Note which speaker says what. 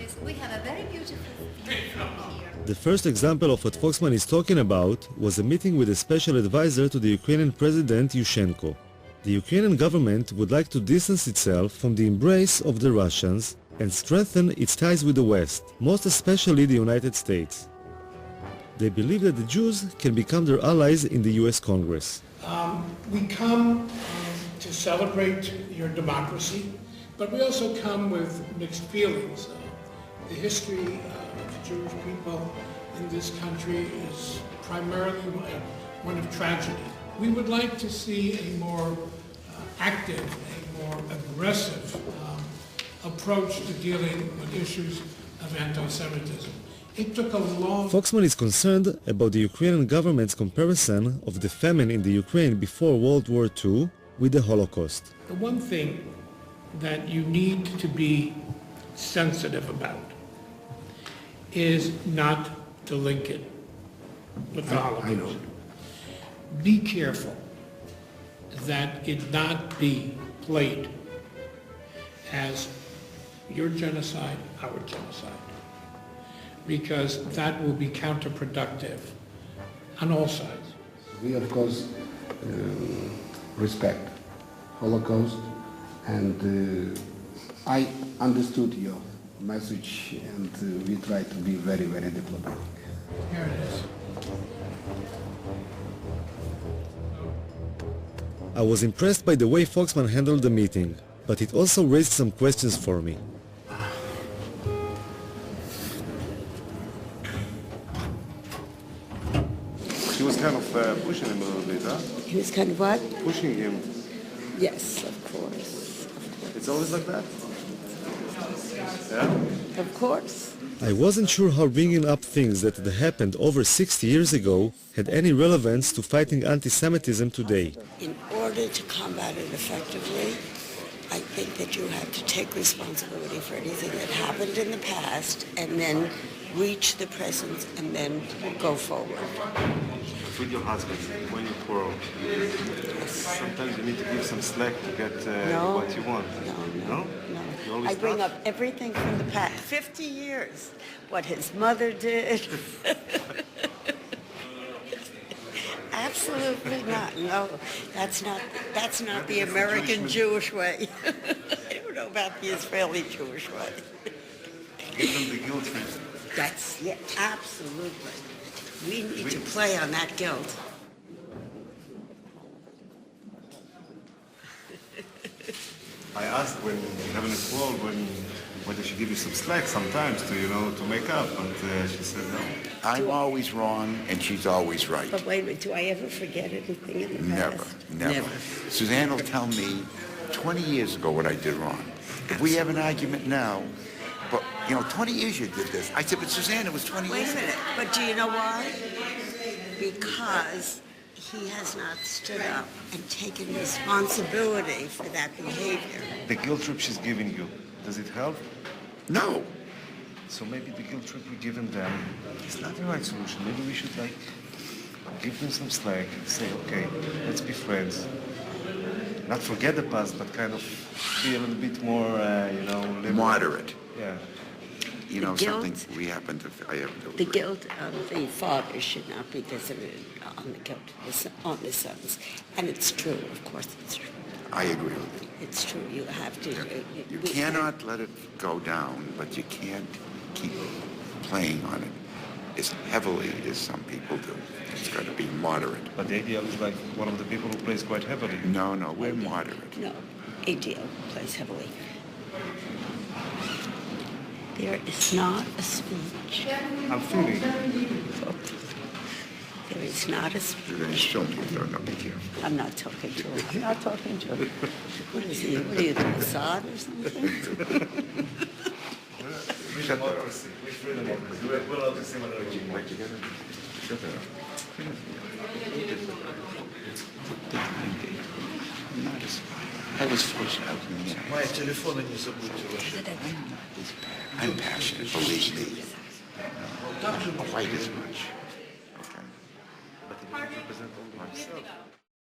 Speaker 1: Boris, we have a very beautiful view from here.
Speaker 2: The first example of what Foxman is talking about was a meeting with a special advisor to the Ukrainian President Yushchenkos. The Ukrainian government would like to distance itself from the embrace of the Russians and strengthen its ties with the West, most especially the United States. They believe that the Jews can become their allies in the US Congress.
Speaker 3: We come to celebrate your democracy, but we also come with mixed feelings. The history of the Jewish people in this country is primarily one of tragedy. We would like to see a more active, a more aggressive approach to dealing with issues of anti-Semitism. It took a long...
Speaker 2: Foxman is concerned about the Ukrainian government's comparison of the famine in the Ukraine before World War II with the Holocaust.
Speaker 3: The one thing that you need to be sensitive about is not to link it with the Holocaust. Be careful that it not be played as your genocide, our genocide, because that will be counterproductive on all sides.
Speaker 4: We, of course, respect Holocaust, and I understood your message, and we try to be very, very diplomatic.
Speaker 3: Here it is.
Speaker 2: I was impressed by the way Foxman handled the meeting, but it also raised some questions for me.
Speaker 5: He was kind of pushing him a little bit, huh?
Speaker 6: He was kind of what?
Speaker 5: Pushing him.
Speaker 6: Yes, of course.
Speaker 5: It's always like that? Yeah?
Speaker 6: Of course.
Speaker 2: I wasn't sure how bringing up things that had happened over 60 years ago had any relevance to fighting anti-Semitism today.
Speaker 6: In order to combat it effectively, I think that you have to take responsibility for anything that happened in the past and then reach the present and then go forward.
Speaker 5: With your husband, when you quarrel, sometimes you need to give some slack to get what you want.
Speaker 6: No. I bring up everything from the past, 50 years, what his mother did. Absolutely not. No, that's not the American Jewish way. I don't know about the Israeli Jewish way.
Speaker 5: Give them the guilt trip.
Speaker 6: That's absolutely. We need to play on that guilt.
Speaker 5: I asked when you're having a quarrel, whether she give you some slack sometimes to, to make up, but she said no.
Speaker 7: I'm always wrong, and she's always right.
Speaker 6: But wait a minute, do I ever forget anything in the past?
Speaker 7: Never. Suzanne will tell me 20 years ago what I did wrong. If we have an argument now, but, 20 years you did this. I said, but Suzanne, it was 20 years ago.
Speaker 6: Wait a minute, but do you know why? Because he has not stood up and taken responsibility for that behavior.
Speaker 5: The guilt trip she's giving you, does it help?
Speaker 7: No.
Speaker 5: So maybe the guilt trip we're giving them is not the right solution. Maybe we should, give them some slack and say, okay, let's be friends. Not forget the past, but kind of be a little bit more, liberal.
Speaker 7: Moderate.
Speaker 5: Yeah.
Speaker 7: Something I happen to
Speaker 6: The guilt of the father should not be visited on the sons. And it's true, of course it's true.
Speaker 7: I agree with you.
Speaker 6: It's true, you have to.
Speaker 7: You cannot let it go down, but you can't keep playing on it as heavily as some people do. It's got to be moderate.
Speaker 5: But the ADL is like one of the people who plays quite heavily.
Speaker 7: No, we're moderate.
Speaker 6: No, ADL plays heavily. There is not a speech.
Speaker 5: I'm feeling.
Speaker 6: There is not a speech.
Speaker 7: You're going to show me. No, be careful.
Speaker 6: I'm not talking to him. I'm not talking to him. What is he? What are you, the Mossad or something?
Speaker 5: Shut that up. We're allowed to say what we're
Speaker 7: Shut that up. I was forced out.
Speaker 8: Мои телефоны не забудьте ваши.
Speaker 7: I'm passionate, believe me. Quite as much. Okay.
Speaker 5: But he doesn't represent only himself.